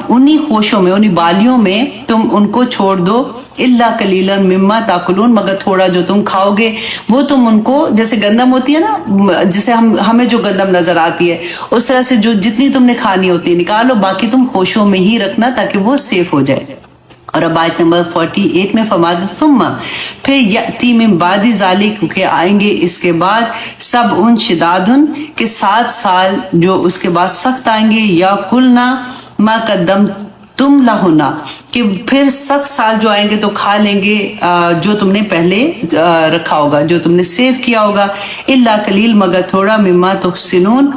उन्हीं होशों में, उन्हीं बालियों में तुम उनको छोड़ दो, इल्ला कलीलन मिम्मा ताकुलून, मगर थोड़ा जो तुम खाओगे वो तुम उनको, जैसे गंदम होती है ना, जैसे हमें जो गंदम नजर आती है उस तरह से जो जितनी तुमने खानी होती है निकालो, बाकी तुम होशों में ही रखना ताकि वो सेफ हो जाए। और अब आयत नंबर 48 में फरमाया सुम्मा, फिर यती मिन बादी जालिक, के आएंगे इसके बाद सब उन शिदादुन के 7 साल जो उसके बाद सख्त आएंगे, या कुलना मा कदम तुम लहुना, कि फिर सख्त साल जो आएंगे तो खा लेंगे जो तुमने पहले रखा होगा, जो तुमने सेव किया होगा, इल्ला कलील, मगर थोड़ा, मिम्मा तुहसिनून,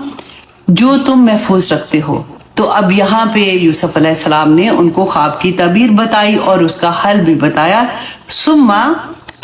जो तुम महफूज रखते हो। तो अब यहाँ पे यूसुफ अलैहिस्सलाम ने उनको ख्वाब की ताबीर बताई और उसका हल भी बताया। सुम्मा,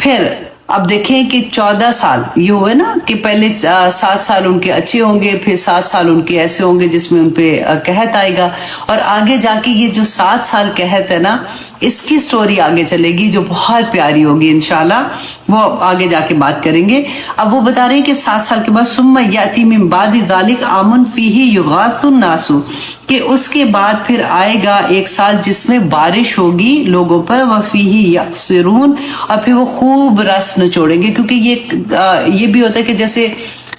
फिर अब देखें कि 14 साल ये हुए ना, कि पहले 7 साल उनके अच्छे होंगे, फिर 7 साल उनके ऐसे होंगे जिसमें उनपे कहत आएगा, और आगे जाके ये जो 7 साल कहत है ना, इसकी स्टोरी आगे चलेगी जो बहुत प्यारी होगी इंशाल्लाह, वो आगे जाके बात करेंगे। अब वो बता रहे हैं कि 7 साल के बाद सुम्मा याती मिन बादी ज़ालिक आमुन फीही युगासुन नासु, कि उसके बाद फिर आएगा एक साल जिसमें बारिश होगी लोगों पर, वफीही यक्सिरून, और फिर वो खूब रस निचोड़ेंगे, क्योंकि ये भी होता है कि जैसे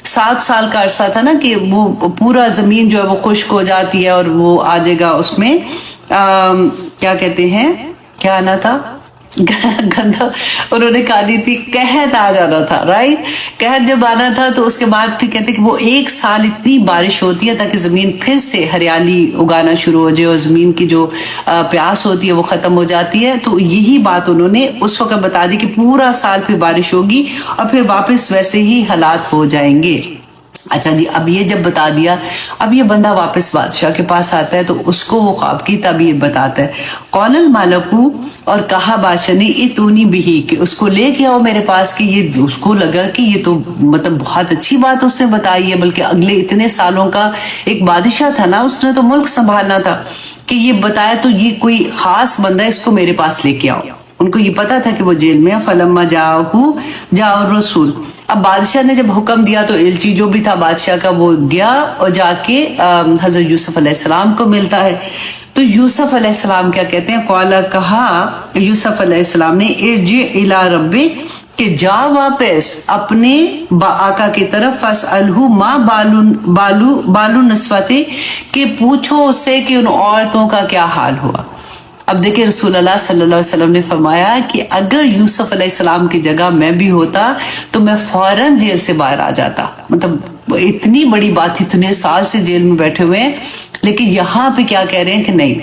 7 साल का अरसा था ना, कि वो पूरा जमीन जो है वो खुश्क हो जाती है और वो आ जाएगा उसमें क्या कहते हैं, क्या आना था, गंदा, उन्होंने कहा दी थी कहत आ जाना था, राइट, कहत जब आना था तो उसके बाद फिर कहते कि वो 1 साल इतनी बारिश होती है ताकि जमीन फिर से हरियाली उगाना शुरू हो जाए और जमीन की जो प्यास होती है वो खत्म हो जाती है। तो यही बात उन्होंने उस वक्त बता दी कि पूरा साल फिर बारिश होगी और फिर वापस वैसे ही हालात हो जाएंगे। अच्छा जी, अब ये जब बता दिया, अब ये बंदा वापस बादशाह के पास आता है तो उसको वो ख्वाब की ताबीर बताता है। कौलल मालकू, और कहा बादशाह ने, इतूनी बिही, कि उसको लेके आओ मेरे पास, कि ये उसको लगा कि ये तो मतलब बहुत अच्छी बात उसने बताई है, बल्कि अगले इतने सालों का एक बादशाह था ना, उसने तो मुल्क संभालना था, कि ये बताया तो ये कोई खास बंदा है, इसको मेरे पास लेके आओ। उनको ये पता था कि वो जेल में है। फलम्मा जाओ रसूल, अब बादशाह ने जब हुक्म दिया तो एलची जो भी था बादशाह का वो गया और जाके हजरत यूसुफ अलैहिस्सलाम को मिलता है। तो यूसुफ अलैहिस्सलाम क्या कहते हैं, कौला, कहा यूसुफ अलैहिस्सलाम ने, इरजी इला रब्बी, कि जा वापस अपने आका की तरफ, फसअलहु मा बालू नस्वते, कि पूछो उससे कि उन औरतों का क्या हाल हुआ। अब देखिए रसूल अल्लाह सल्लल्लाहु अलैहि वसल्लम ने फरमाया कि अगर यूसुफ अलैहिस्सलाम की जगह मैं भी होता तो मैं फौरन जेल से बाहर आ जाता। मतलब इतनी बड़ी बात, इतने साल से जेल में बैठे हुए हैं, लेकिन यहाँ पे क्या कह रहे हैं कि नहीं,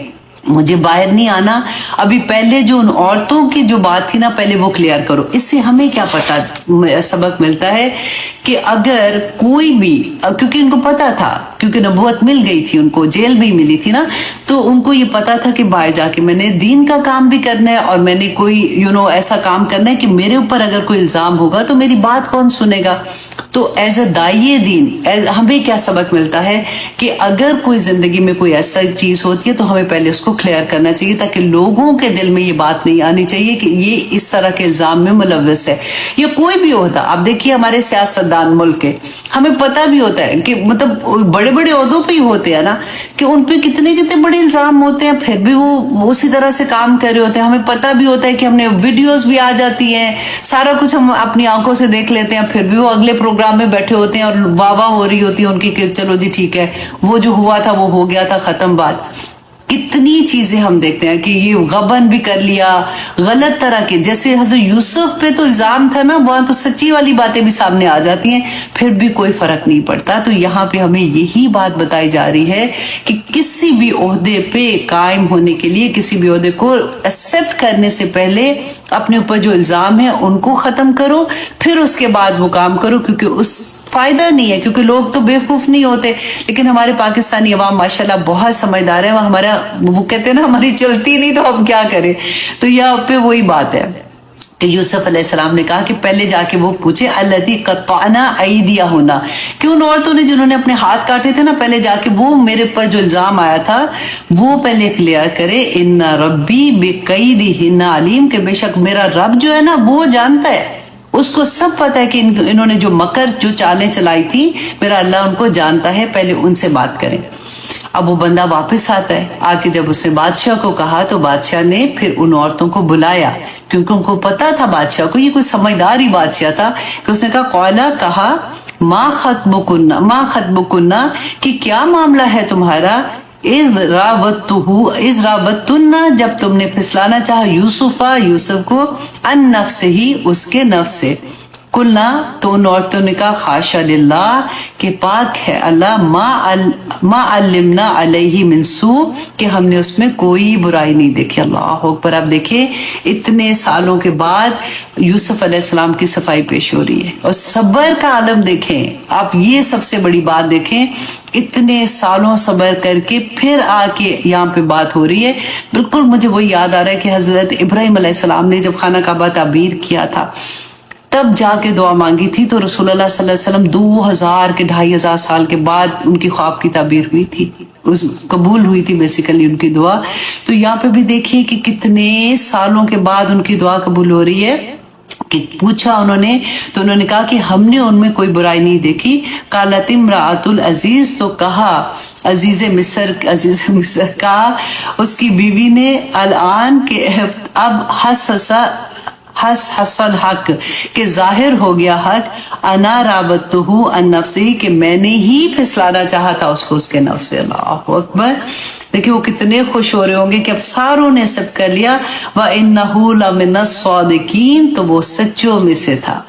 मुझे बाहर नहीं आना, अभी पहले जो उन औरतों की जो बात थी ना पहले वो क्लियर करो। इससे हमें क्या पता सबक मिलता है कि अगर कोई भी, क्योंकि उनको पता था, क्योंकि नबूवत मिल गई थी उनको, जेल भी मिली थी ना, तो उनको ये पता था कि बाहर जाके मैंने दीन का काम भी करना है और मैंने कोई ऐसा काम करना है कि मेरे ऊपर अगर कोई इल्जाम होगा तो मेरी बात कौन सुनेगा। तो एज अ दाइये दीन हमें क्या सबक मिलता है कि अगर कोई जिंदगी में कोई ऐसा चीज होती है तो हमें पहले उसको क्लियर करना चाहिए, ताकि लोगों के दिल में ये बात नहीं आनी चाहिए कि ये इस तरह के इल्जाम में मुलव्वस है, या कोई भी होता। आप देखिए हमारे सियासतदान मुल्क के, हमें पता भी होता है कि मतलब बड़े बड़े ओहदों पे ही होते हैं ना, कि उन पे कितने कितने बड़े इल्जाम होते हैं, फिर भी वो उसी तरह से काम कर रहे होते हैं। हमें पता भी होता है कि हमने वीडियोस भी आ जाती हैं, सारा कुछ हम अपनी आंखों से देख लेते हैं, फिर भी वो अगले प्रोग्राम में बैठे होते हैं और वाह वाह हो रही होती है उनकी कि चलो जी ठीक है, वो जो हुआ था वो हो गया था, खत्म बात। कितनी चीजें हम देखते हैं कि ये गबन भी कर लिया गलत तरह के, जैसे हजरत यूसुफ पे तो इल्जाम था ना, वहां तो सच्ची वाली बातें भी सामने आ जाती हैं, फिर भी कोई फर्क नहीं पड़ता। तो यहाँ पे हमें यही बात बताई जा रही है कि किसी भी ओहदे पे कायम होने के लिए, किसी भी ओहदे को एक्सेप्ट करने से पहले अपने ऊपर जो इल्जाम है उनको खत्म करो, फिर उसके बाद वो काम करो, क्योंकि उस फायदा नहीं है, क्योंकि लोग तो बेवकूफ नहीं होते, लेकिन हमारे पाकिस्तानी अवाम माशाल्लाह बहुत समझदार है। वो कहते हैं ना हमारी चलती नहीं तो हम क्या करें। तो यहाँ पे वही बात है कि यूसुफ अलैहिस्सलाम ने कहा कि पहले जाके वो पूछे अल्लती क़त्तअना अयदिया होना, कि उन औरतों ने जिन्होंने अपने हाथ काटे थे ना, पहले जाके वो मेरे पर जो इल्जाम आया था वो पहले क्लियर करे। इन्ना रब्बी बिकैदिहिन्ना अलीम, के बेशक मेरा रब जो है ना वो जानता है, उसको सब पता है कि इन्होंने जो मकर जो चालें चलाई थी, मेरा अल्लाह उनको जानता है, पहले उनसे बात करें। اب وہ بندہ واپس آتا ہے، آ کے جب اس نے بادشاہ کو کہا تو بادشاہ نے پھر ان عورتوں کو بلایا، کیونکہ ان کو پتا تھا بادشاہ کو، یہ کوئی سمجھدار ہی بادشاہ تھا، کہ اس نے کہا قولا کہا ما خطبکننا کہ کیا معاملہ ہے تمہارا، اذ راوتن جب تم نے پھسلانا چاہا یوسف کو ان نفس ہی اس کے نفس سے، قلنا تو ان عورتوں نے کہا خاشا للہ کہ پاک ہے اللہ، ما علمنا علیہ من سوء کہ ہم نے اس میں کوئی برائی نہیں دیکھی۔ اللہ اکبر۔ آپ دیکھیں اتنے سالوں کے بعد یوسف علیہ السلام کی صفائی پیش ہو رہی ہے، اور صبر کا عالم دیکھیں آپ، یہ سب سے بڑی بات دیکھیں، اتنے سالوں صبر کر کے پھر آ کے یہاں پہ بات ہو رہی ہے۔ بالکل مجھے وہی یاد آ رہا ہے کہ حضرت ابراہیم علیہ السلام نے جب خانہ کعبہ تعمیر کیا تھا تب جا کے دعا مانگی تھی، تو رسول اللہ صلی اللہ علیہ وسلم 2000 کے 2500 سال کے بعد ان کی خواب کی تعبیر ہوئی تھی، قبول ہوئی تھی بیسیکلی ان کی دعا۔ تو یہاں پہ بھی دیکھیے کہ کتنے سالوں کے بعد ان کی دعا قبول ہو رہی ہے، کہ پوچھا انہوں نے تو انہوں نے کہا کہ ہم نے ان میں کوئی برائی نہیں دیکھی۔ قالت امرأۃ العزیز تو کہا عزیز مصر کہا اس کی بیوی نے الآن کہ اب حس الحق کہ ظاہر ہو گیا حق، انا راوتہ عن نفسہ کہ میں نے ہی پھسلانا چاہا تھا اس کو اس کے نفس سے۔ اللہ اکبر۔ دیکھیں وہ کتنے خوش ہو رہے ہوں گے کہ اب ساروں نے سب کر لیا، وَإِنَّهُ لَمِنَ الصَّادِقِينَ تو وہ سچوں میں سے تھا۔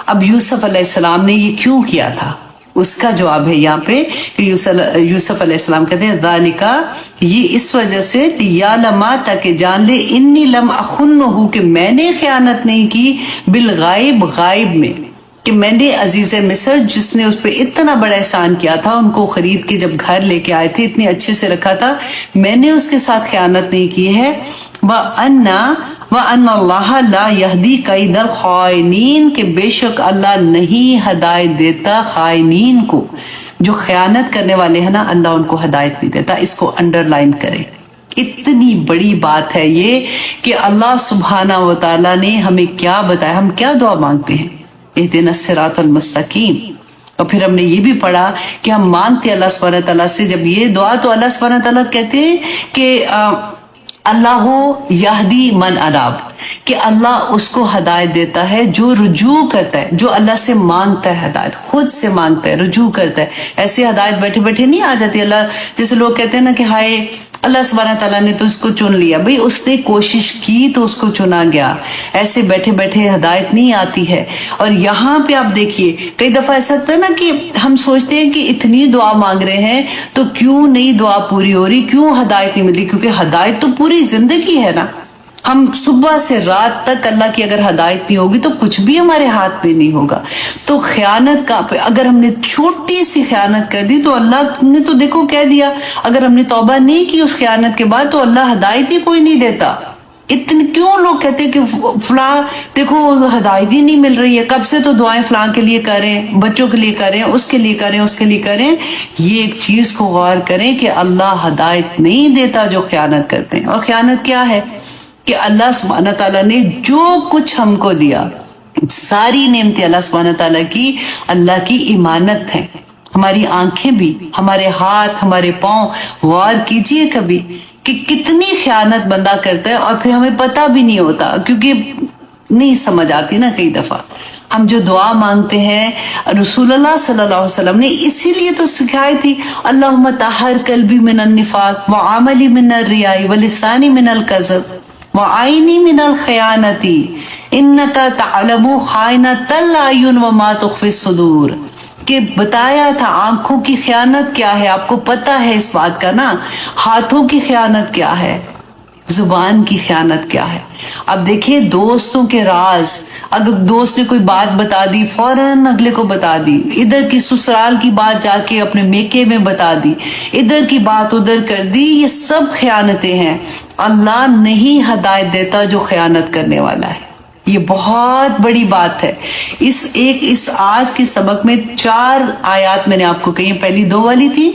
اب یوسف علیہ السلام نے یہ کیوں کیا تھا، اس کا جواب ہے یہاں پہ کہ یوسف علیہ السلام کہتے ہیں ذالکا یہ اس وجہ سے لیعلم تاکہ جان لے انی لم اخنہ کہ میں نے خیانت نہیں کی بالغائب غائب میں، کہ میں نے عزیز مصر جس نے اس پہ اتنا بڑا احسان کیا تھا، ان کو خرید کے جب گھر لے کے آئے تھے اتنے اچھے سے رکھا تھا، میں نے اس کے ساتھ خیانت نہیں کی ہے۔ وَأَنَّ اللَّهَ لَا يَهْدِي كَيْدَ الْخَائِنِينَ کہ بے شک اللہ نہیں ہدایت دیتا خائنین کو، جو خیانت کرنے والے ہیں نا اللہ ان کو ہدایت نہیں دیتا۔ اس کو انڈر لائن کریں، اتنی بڑی بات ہے یہ کہ اللہ سبحانہ و تعالیٰ نے ہمیں کیا بتایا، ہم کیا دعا مانگتے ہیں اہدنا الصراط المستقیم، اور پھر ہم نے یہ بھی پڑھا کہ ہم مانگتے اللہ سبحانہ تعالیٰ سے جب یہ دعا، تو اللہ سبحانہ تعالیٰ کہتے ہیں کہ اللہ یہدی من اناب کہ اللہ اس کو ہدایت دیتا ہے جو رجوع کرتا ہے، جو اللہ سے مانگتا ہے ہدایت، خود سے مانگتا ہے، رجوع کرتا ہے۔ ایسے ہدایت بیٹھے بیٹھے نہیں آ جاتی۔ اللہ جیسے لوگ کہتے ہیں نا کہ ہائے اللہ سبحانہ تعالیٰ نے تو اس کو چن لیا، بھئی اس نے کوشش کی تو اس کو چنا گیا، ایسے بیٹھے بیٹھے ہدایت نہیں آتی ہے۔ اور یہاں پہ آپ دیکھیے کئی دفعہ ایسا ہوتا ہے نا کہ ہم سوچتے ہیں کہ اتنی دعا مانگ رہے ہیں تو کیوں نہیں دعا پوری ہو رہی، کیوں ہدایت نہیں ملی، کیونکہ ہدایت تو پوری زندگی ہے نا۔ ہم صبح سے رات تک اللہ کی اگر ہدایت نہیں ہوگی تو کچھ بھی ہمارے ہاتھ میں نہیں ہوگا۔ تو خیانت کا اگر ہم نے چھوٹی سی خیانت کر دی تو اللہ نے تو دیکھو کہہ دیا، اگر ہم نے توبہ نہیں کی اس خیانت کے بعد تو اللہ ہدایت ہی کوئی نہیں دیتا۔ اتنے کیوں لوگ کہتے کہ فلاں دیکھو ہدایت ہی نہیں مل رہی ہے، کب سے تو دعائیں فلاں کے لیے کریں، بچوں کے لیے کریں، اس کے لیے کریں، اس کے لیے کریں۔ یہ ایک چیز کو غور کریں کہ اللہ ہدایت نہیں دیتا جو خیانت کرتے ہیں۔ اور خیانت کیا ہے کہ اللہ سبحانہ تعالیٰ نے جو کچھ ہم کو دیا، ساری نعمتیں اللہ سبحانہ تعالیٰ کی اللہ کی امانت ہیں، ہماری آنکھیں بھی، ہمارے ہاتھ، ہمارے پاؤں۔ غور کیجئے کبھی کہ کتنی خیانت بندہ کرتا ہے اور پھر ہمیں پتہ بھی نہیں ہوتا، کیونکہ نہیں سمجھ آتی نا۔ کئی دفعہ ہم جو دعا مانگتے ہیں رسول اللہ صلی اللہ علیہ وسلم نے اسی لیے تو سکھائی تھی، اللہم طہر قلبی من النفاق وعملی من الریاء ولسانی من الکذب وعینی من الخیانتی انکا تعلم خائنۃ الاعین وما تخفی الصدور، کہ بتایا تھا آنکھوں کی خیانت کیا ہے، آپ کو پتہ ہے اس بات کا نا، ہاتھوں کی خیانت کیا ہے، زبان کی خیانت کیا ہے۔ اب دیکھیں دوستوں کے راز، اگر دوست نے کوئی بات بتا دی فوراً اگلے کو بتا دی، ادھر کی سسرال کی بات جا کے اپنے میکے میں بتا دی، ادھر کی بات ادھر کر دی، یہ سب خیانتیں ہیں۔ اللہ نہیں ہدایت دیتا جو خیانت کرنے والا ہے، یہ بہت بڑی بات ہے۔ اس آج کے سبق میں 4 آیات میں نے آپ کو کہی، پہلی 2 والی تھی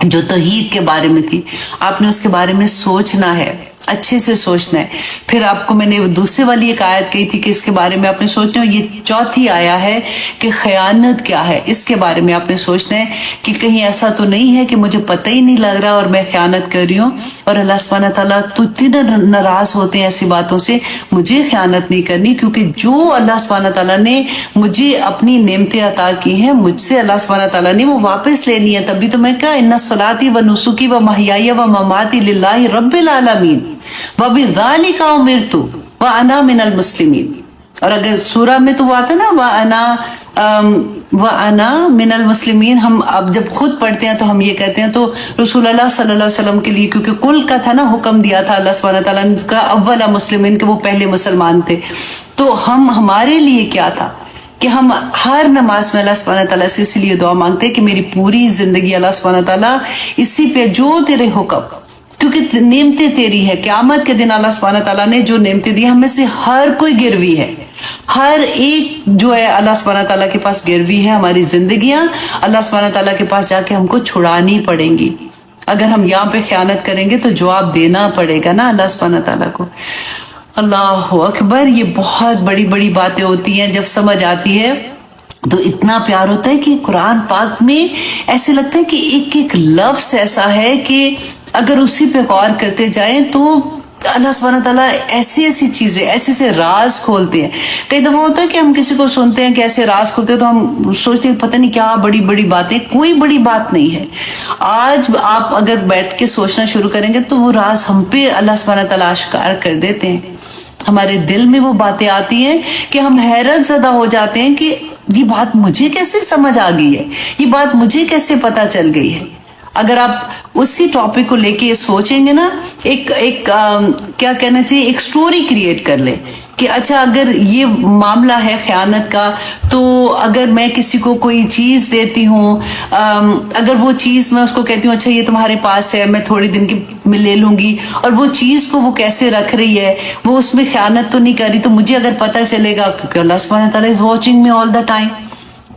جو توحید کے بارے میں تھی، آپ نے اس کے بارے میں سوچنا ہے अच्छे से सोचना है। फिर आपको मैंने दूसरे वाली एक आयत कही थी कि इसके बारे में आपने सोचना है। ये चौथी आया है कि खयानत क्या है, इसके बारे में आपने सोचना है कि कहीं ऐसा तो नहीं है कि मुझे पता ही नहीं लग रहा और मैं खयानत कर रही हूँ, और अल्लाह सुब्हानहू तआला तो इतने नाराज होते हैं ऐसी बातों से। मुझे खयानत नहीं करनी, क्योंकि जो अल्लाह सुब्हानहू तआला ने मुझे अपनी नेमतें अता की हैं, मुझसे अल्लाह सुब्हानहू तआला ने वो वापस लेनी है। तभी तो मैं कहा इन्ना सलाती व नुसुकी व महयाया व ममाती लिल्लाहि रब्बिल आलमीन व बिज़ालिका उमिरतु व अना मिनल मुस्लिमीन। और अगर सूरा में तो वो आता ना व अना मिनल मुस्लिमीन, हम अब जब खुद पढ़ते हैं तो हम ये कहते हैं, तो रसूल अल्लाह सल्लल्लाहु अलैहि वसल्लम के लिए, क्योंकि कुल का था ना, हुक्म दिया था अल्लाह सुब्हानहू तआला ने का अव्वला मुस्लिमीन, के वो पहले मुसलमान थे। तो हम हमारे लिए क्या था कि हम हर नमाज में अल्लाह सुब्हानहू तआला से इसीलिए दुआ मांगते हैं कि मेरी पूरी जिंदगी अल्लाह सुब्हानहू तआला इसी पे, जो तेरे हुक्म, क्योंकि नेमतें तेरी है। क़यामत के दिन अल्लाह सुब्हानहू तआला ने जो नेमतें दी, हमें से हर कोई गिरवी है, हर एक जो है अल्लाह सुब्हानहू तआला के पास गिरवी है। हमारी जिंदगियां अल्लाह सुब्हानहू तआला के पास जाके हमको छुड़ानी पड़ेंगी। अगर हम यहाँ पे खयानत करेंगे तो जवाब देना पड़ेगा ना अल्लाह सुब्हानहू तआला को। अल्लाह अकबर। ये बहुत बड़ी बड़ी बातें होती हैं, जब समझ आती है तो इतना प्यार होता है कि कुरान पाक में ऐसे लगता है कि एक एक लफ्ज ऐसा है कि अगर उसी पे गौर करते जाएं तो अल्लाह सुब्हानहू तआला ऐसी ऐसी चीजें, ऐसे ऐसे राज खोलते हैं। कई दफा होता है कि हम किसी को सुनते हैं कि ऐसे राज खोलते हैं, तो हम सोचते हैं पता नहीं क्या बड़ी बड़ी बातें। कोई बड़ी बात नहीं है। आज आप अगर बैठ के सोचना शुरू करेंगे तो वो राज हम पे अल्लाह सुब्हानहू तआला आश्कार कर देते हैं। हमारे दिल में वो बातें आती हैं कि हम हैरत ज़दा हो जाते हैं कि ये बात मुझे कैसे समझ आ गई है, ये बात मुझे कैसे पता चल गई है। अगर आप उसी टॉपिक को लेके सोचेंगे ना, क्या कहना चाहिए, एक स्टोरी क्रिएट कर ले कि अच्छा अगर ये मामला है खयानत का, तो अगर मैं किसी को कोई चीज देती हूँ, अगर वो चीज मैं उसको कहती हूँ अच्छा ये तुम्हारे पास है, मैं थोड़ी दिन की मैं ले लूंगी, और वो चीज को वो कैसे रख रही है, वो उसमें खयानत तो नहीं कर रही, तो मुझे अगर पता चलेगा, क्योंकि अल्लाह सुब्हानहू तआला is watching me all the time,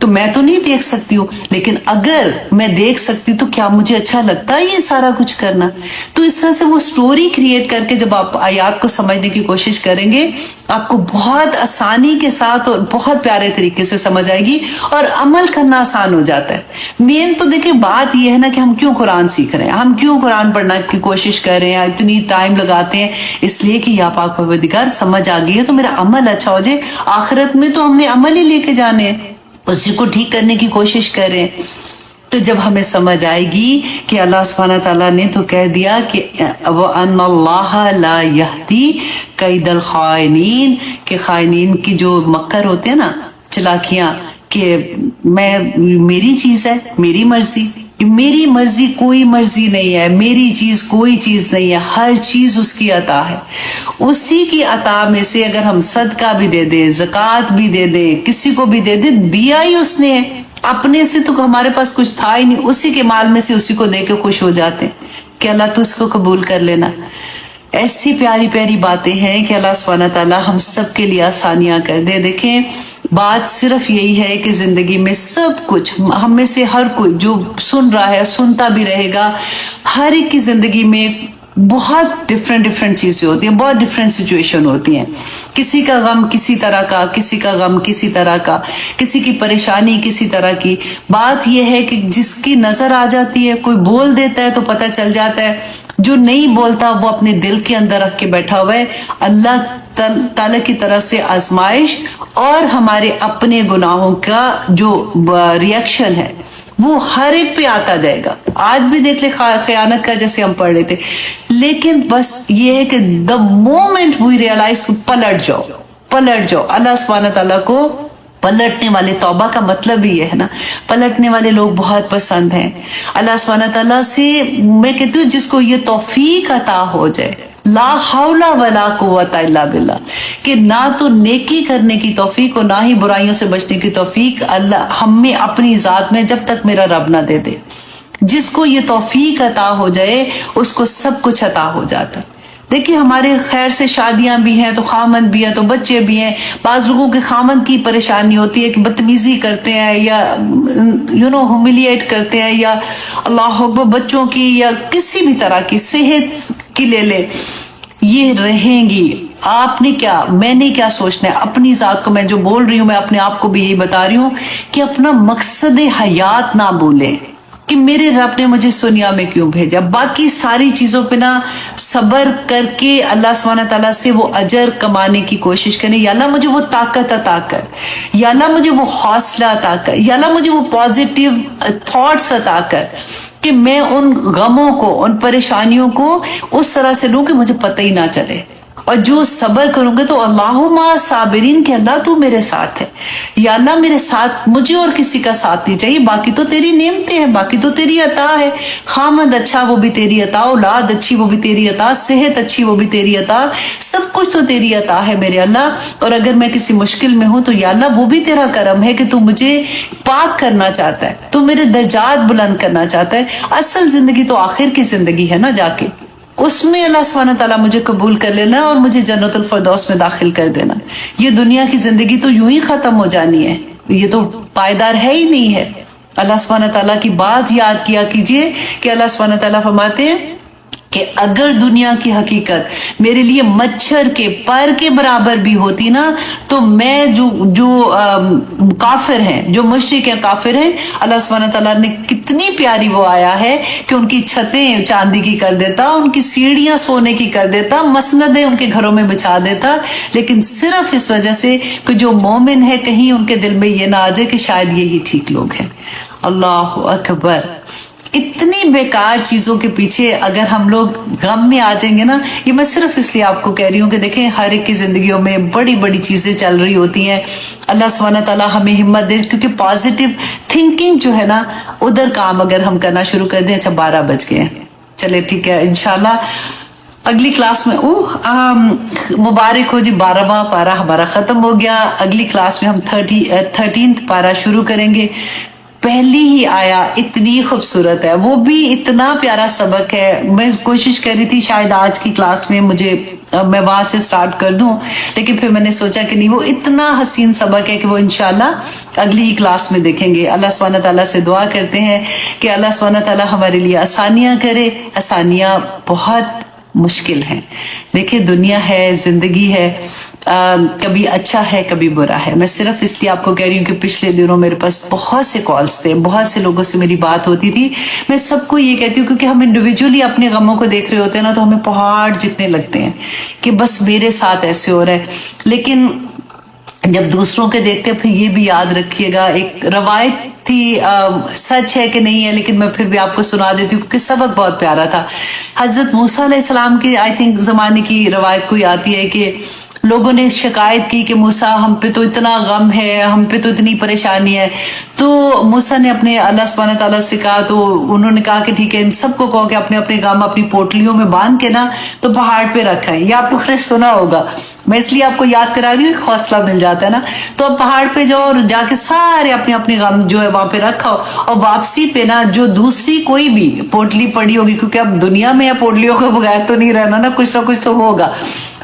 तो मैं तो नहीं देख सकती हूँ, लेकिन अगर मैं देख सकती तो क्या मुझे अच्छा लगता है ये सारा कुछ करना। तो इस तरह से वो स्टोरी क्रिएट करके जब आप आयत को समझने की कोशिश करेंगे, आपको बहुत आसानी के साथ और बहुत प्यारे तरीके से समझ आएगी और अमल करना आसान हो जाता है। मेन तो देखिए बात यह है ना कि हम क्यों कुरान सीख रहे हैं, हम क्यों कुरान पढ़ने की कोशिश कर रहे हैं, इतनी टाइम लगाते हैं, इसलिए कि या पाक परवरदिगार समझ आ गई है तो मेरा अमल अच्छा हो जाए। आखिरत में तो हमने अमल ही लेके जाने हैं, उसी को ठीक करने की कोशिश करें। तो जब हमें समझ आएगी कि अल्लाह सुब्हानहू तआला ने तो कह दिया कि व अन्नल्लाह ला यहदी कैदल खाइनीन, के खाइनीन की जो मक्कर होते हैं ना, चालाकियां, कि मेरी चीज है, मेरी मर्जी कोई मर्जी नहीं है, मेरी चीज कोई चीज नहीं है, हर चीज उसकी अता है। उसी की अता में से अगर हम सदका भी दे दें, ज़कात भी दे दें, किसी को भी दे दें, दिया ही उसने है, अपने से तो हमारे पास कुछ था ही नहीं, उसी के माल में से उसी को दे के खुश हो जाते हैं कि अल्लाह तो उसको कबूल कर लेना। ऐसी प्यारी प्यारी बातें हैं कि अल्लाह सुब्हानहू तआला हम सब के लिए आसानियां कर दे। देखें बात सिर्फ यही है कि जिंदगी में सब कुछ, हम में से हर कोई जो सुन रहा है, सुनता भी रहेगा, हर एक की जिंदगी में बहुत डिफरेंट चीजें होती हैं, बहुत डिफरेंट सिचुएशन होती हैं। किसी का गम किसी तरह का, किसी का गम किसी तरह का, किसी की परेशानी किसी तरह की। बात यह है कि जिसकी नजर आ जाती है, कोई बोल देता है तो पता चल जाता है, जो नहीं बोलता वो अपने दिल के अंदर रख के बैठा हुआ है। अल्लाह ताला की तरफ से आजमाइश और हमारे अपने गुनाहों का जो रिएक्शन है वो हर एक पे आता जाएगा। आज भी देख ले खयानत का जैसे हम पढ़ रहे थे, लेकिन बस ये है कि द मोमेंट वी रियलाइज, पलट जाओ। अल्लाह सुब्हानहू तआला को पलटने वाले, तौबा का मतलब ही है ना, पलटने वाले लोग बहुत पसंद हैं। अल्लाह सुब्हानहू तआला से मैं कहती हूँ जिसको ये तौफीक अता हो जाए, ला हौला वला कुव्वता इल्ला बिल्लाह, कि ना तो नेकी करने की तौफीक और ना ही बुराइयों से बचने की तौफीक अल्लाह हमें अपनी जात में जब तक मेरा रब ना दे दे। जिसको ये तौफीक अता हो जाए उसको सब कुछ अता हो जाता है। देखिए हमारे खैर से शादियां भी हैं तो खामन भी है तो बच्चे भी हैं। बाज लोगों के खामन की परेशानी होती है कि बदतमीजी करते हैं या ह्यूमिलिएट करते हैं, या अल्लाह अकबर बच्चों की या किसी भी तरह की, सेहत की ले ले, ये रहेंगी। आपने क्या, मैंने क्या सोचना है अपनी जात को। मैं जो बोल रही हूं मैं अपने आप को भी यही बता रही हूं कि अपना मकसद हयात ना भूलें कि मेरे रब ने मुझे इस दुनिया में क्यों भेजा। बाकी सारी चीजों पे ना सब्र करके अल्लाह सुब्हानहू व तआला से वो अजर कमाने की कोशिश करें। या अल्लाह मुझे वो ताकत अता कर, या अल्लाह मुझे वो हौसला अता कर, या अल्लाह मुझे वो पॉजिटिव थॉट्स अता कर कि मैं उन गमों को, उन परेशानियों को उस तरह से लूं कि मुझे पता ही ना चले। और जो सब्र करूंगे तो अल्लाहुम्मा साबिरीन के अल्लाह तू मेरे साथ है, या अल्लाह मेरे साथ, मुझे और किसी का साथ नहीं चाहिए, बाकी तो तेरी नेमतें हैं, बाकी तो तेरी अता है। खामद अच्छा वो भी तेरी अता, औलाद अच्छी वो भी तेरी अता, सेहत अच्छी वो भी तेरी अता, सब कुछ तो तेरी अता है मेरे अल्लाह। और अगर मैं किसी मुश्किल में हूं तो या अल्लाह वो भी तेरा करम है कि तू मुझे पाक करना चाहता है, तू मेरे दर्जात बुलंद करना चाहता है। असल जिंदगी तो आखिर की जिंदगी है ना, जाके उसमें अल्लाह सुब्हानहू व तआला मुझे कबूल कर लेना और मुझे जन्नतुल फिरदौस में दाखिल कर देना। ये दुनिया की जिंदगी तो यूं ही खत्म हो जानी है, ये तो पायदार है ही नहीं है। अल्लाह सुब्हानहू व तआला की बात याद किया कीजिए कि अल्लाह सुब्हानहू व तआला फरमाते हैं कि अगर दुनिया की हकीकत मेरे लिए मच्छर के पर के बराबर भी होती ना, तो मैं जो काफिर हैं, जो मुशरिक हैं, काफिर हैं, अल्लाह सुब्हानहू व तआला ने कितनी प्यारी वो आया है कि उनकी छतें चांदी की कर देता, उनकी सीढ़ियां सोने की कर देता, मसनदें उनके घरों में बिछा देता, लेकिन सिर्फ इस वजह से कि जो मोमिन है कहीं उनके दिल में ये ना आ जाए कि शायद यही ठीक लोग हैं। अल्लाह अकबर। इतनी बेकार चीजों के पीछे अगर हम लोग गम में आ जाएंगे ना, ये मैं सिर्फ इसलिए आपको कह रही हूँ कि देखें हर एक की जिंदगियों में बड़ी बड़ी चीजें चल रही होती हैं। अल्लाह सुब्हानहू व तआला हमें हिम्मत दे, क्योंकि पॉजिटिव थिंकिंग जो है ना, उधर काम अगर हम करना शुरू कर दें। अच्छा 12 बज गए हैं, चले ठीक है, इंशाल्लाह अगली क्लास में मुबारक हो जी, 12वां पारा हमारा खत्म हो गया। अगली क्लास में हम 13th पारा शुरू करेंगे। पहली ही आया इतनी खूबसूरत है, वो भी इतना प्यारा सबक है। मैं कोशिश कर रही थी शायद आज की क्लास में मैं वहां से स्टार्ट कर दूं, लेकिन फिर मैंने सोचा कि नहीं, वो इतना हसीन सबक है कि वो इंशाल्लाह अगली ही क्लास में देखेंगे। अल्लाह सुब्हानहू व तआला से दुआ करते हैं कि अल्लाह सुब्हानहू व तआला हमारे लिए आसानियां करे। आसानियां बहुत मुश्किल हैं। देखिए दुनिया है, जिंदगी है, कभी अच्छा है कभी बुरा है। मैं सिर्फ इसलिए आपको कह रही हूँ कि पिछले दिनों मेरे पास बहुत से कॉल्स थे, बहुत से लोगों से मेरी बात होती थी। मैं सबको ये कहती हूँ क्योंकि हम इंडिविजुअली अपने गमों को देख रहे होते हैं ना, तो हमें पहाड़ जितने लगते हैं कि बस मेरे साथ ऐसे हो रहा है। लेकिन जब दूसरों के देखते फिर ये भी याद रखिएगा, एक रवायत थी, सच है कि नहीं है लेकिन मैं फिर भी आपको सुना देती हूँ क्योंकि सबक बहुत प्यारा था। हजरत मूसा अलैहिस्सलाम की आई थिंक जमाने की रवायत कोई आती है कि लोगों ने शिकायत की कि मूसा हम पे तो इतना गम है, हम पे तो इतनी परेशानी है। तो मूसा ने अपने अल्लाह सुब्हानहू व तआला से कहा, तो उन्होंने कहा कि ठीक है, इन सबको कहो कि अपने अपने गम अपनी पोटलियों में बांध के ना तो पहाड़ पे रखा है। ये आप लोगों ने सुना होगा, मैं इसलिए आपको याद करा रही हूँ, एक हौसला मिल जाता है ना। तो अब पहाड़ पे जाओ और जाके सारे अपने अपने गम जो है वहां पे रखो, और वापसी पे ना जो दूसरी कोई भी पोटली पड़ी होगी, क्योंकि अब दुनिया में पोटलियों के बगैर तो नहीं रहना ना, कुछ ना कुछ तो होगा,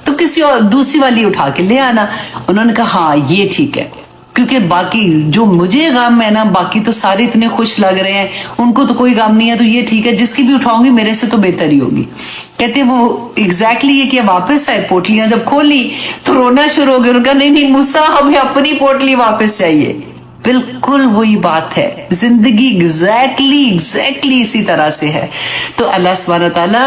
तो किसी और दूसरी वाली उठा के ले आना। उन्होंने कहा हाँ ये ठीक है, क्योंकि बाकी जो मुझे गम है ना, बाकी तो सारे इतने खुश लग रहे हैं, उनको तो कोई गम नहीं है, तो ये ठीक है, जिसकी भी उठाऊंगी मेरे से तो बेहतर ही होगी। कहते वो एग्जैक्टली ये किया, वापस आए, पोटलियां जब खोली तो रोना शुरू हो गया। उनका नहीं नहीं मूसा, हमें अपनी पोटली वापस चाहिए। बिल्कुल वही बात है, जिंदगी एग्जैक्टली इसी तरह से है। तो अल्लाह सुब्हानहू व तआला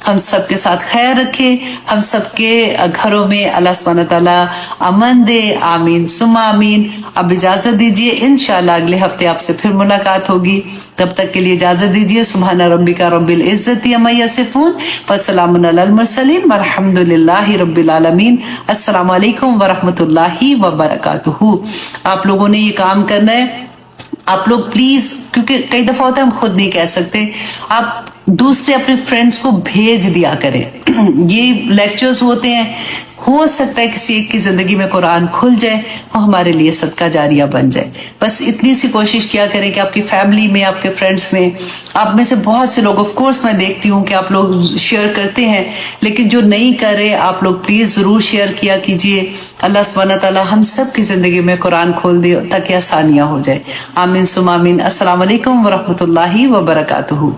हम सबके साथ खैर रखे, हम सबके घरों में अल्लाह सुब्हानहू व तआला अमन दे, आमीन सुम्मा आमीन। अब इजाजत दीजिए, इंशाल्लाह अगले हफ्ते आपसे फिर मुलाकात होगी। तब तक के लिए इजाजत दीजिए। सुब्हान रब्बिका रब्बिल इज्जति अम्मा यसिफून व सलामुन अलल मुरसलीन वल्हम्दुलिल्लाहि रब्बिल आलमीन। अस्सलामु अलैकुम व रहमतुल्लाहि व बरकातुहू। आप लोगों ने ये काम करना है, आप लोग प्लीज, क्योंकि कई दफा होता है हम खुद नहीं कह सकते, आप दूसरे अपने फ्रेंड्स को भेज दिया करें। ये लेक्चर्स होते हैं, हो सकता है किसी एक की जिंदगी में कुरान खुल जाए और हमारे लिए सदका जारिया बन जाए। बस इतनी सी कोशिश किया करें कि आपकी फैमिली में, आपके फ्रेंड्स में, आप में से बहुत से लोग, ऑफ कोर्स मैं देखती हूँ कि आप लोग शेयर करते हैं, लेकिन जो नहीं कर रहे आप लोग प्लीज जरूर शेयर किया कीजिए। अल्लाह सुब्हानहू व तआला हम सब की जिंदगी में कुरान खोल दे ताकि आसानियां हो जाए। आमीन सुम आमीन। अस्सलाम वालेकुम व रहमतुल्लाहि व बरकातुहू।